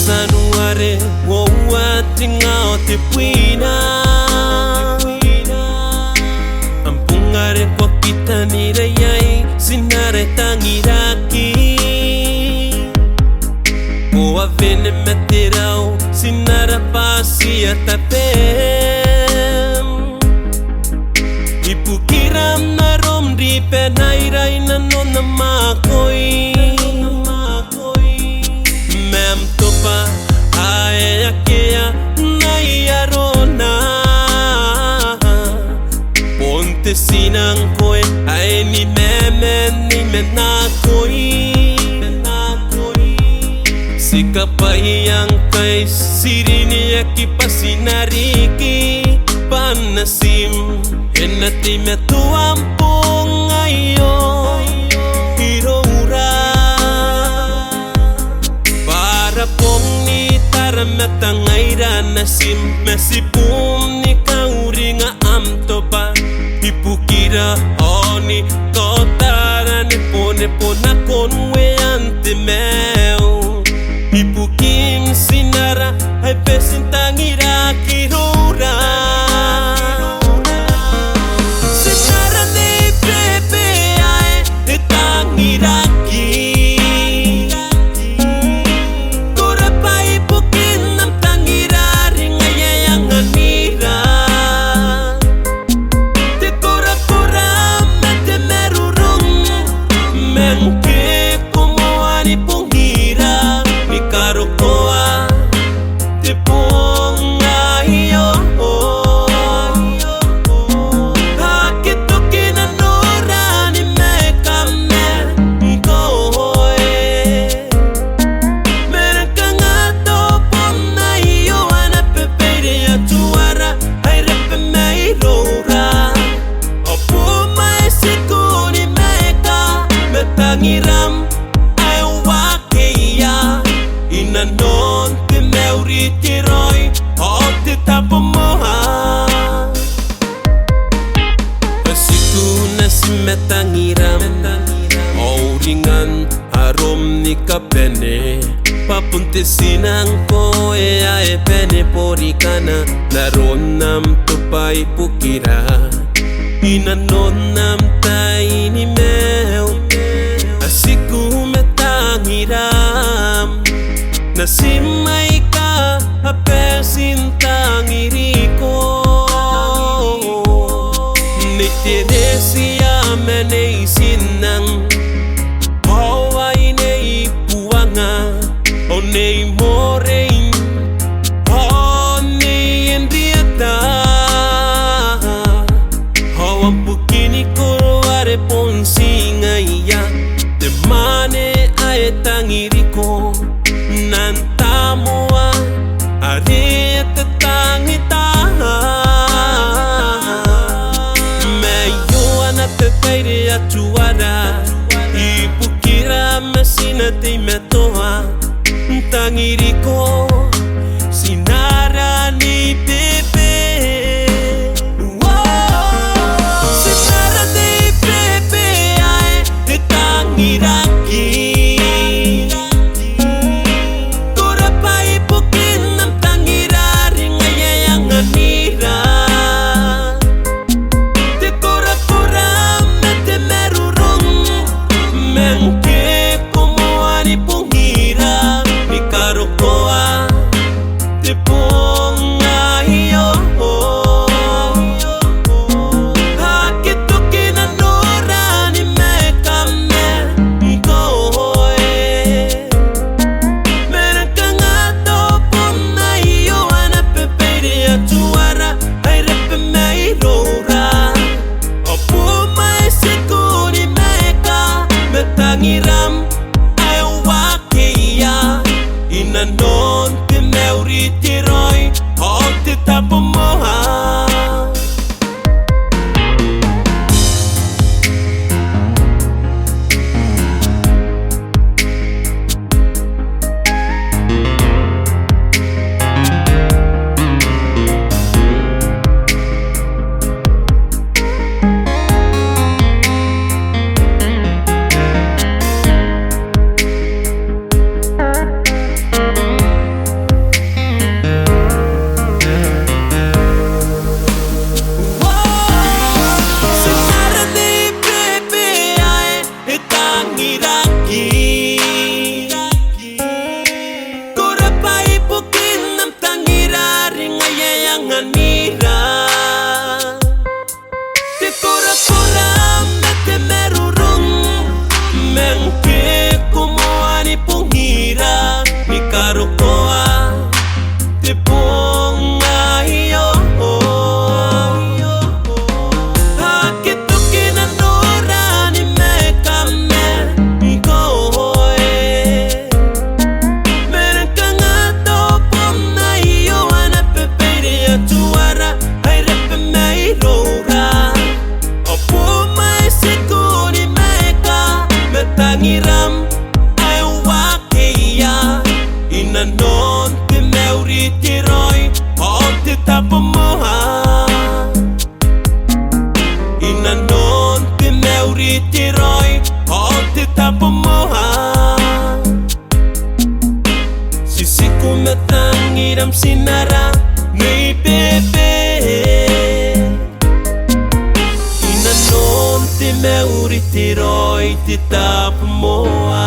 sanuare woa tingao te puina ampungare kwa kita nirayai sinare tangiraki boa vene meterau sinara pasia tapem ipukiram narom di penairai nanona makoi mem topa ae akea nai arona ponte sinang koe ae ni menakoi sikapai yang kai sirini aki pasinariki panasim enati metuampung ayo hirora para pong ni taramatang aira nasim mesipum ni kauringa amtopa ipukira oni kotara ni pone pona konwe ante meu ipukim sinara ay pesintangira kirura sinara de pepe ay etangira ki kora pa ipukin nam tangira ringaya yang anira te kora kora mete merurung mengke como anipungira karukoa te ponga iyo hakitu kinanura ni mekame nkoe merekangato pona iyo anapepeire ya tuara airepe meirora opuma esikuni meka metangiram inanon te meuritiroi o te tapamoha pasiku nasi metangiram auringan arom ni kapene papunte sinang koe ae pene porikana naronam tupai pukira inanon nam taini meu asiku metangiram nasimay ka apesintang iriko nitiresia menei sinang hawa inei puanga onei morein onei endiata hawa pukini koroare ponsinga iya te mane aetang iriko nantamoa arete tangita meyo anate kaire atuara ipukira mesina te metoa tangiriko sinara ni pepe sinara ni pepe ae te tangiraki tangiram ay wakeya inanon te meuritiroi o te tapamoha Inanon te meuri te roi o te tapamoha. Inanon te meuri te roi o te tapamoha. Sisiku matangiram sinara ngai pepe. Inanon te meuri te roi te tapamoha.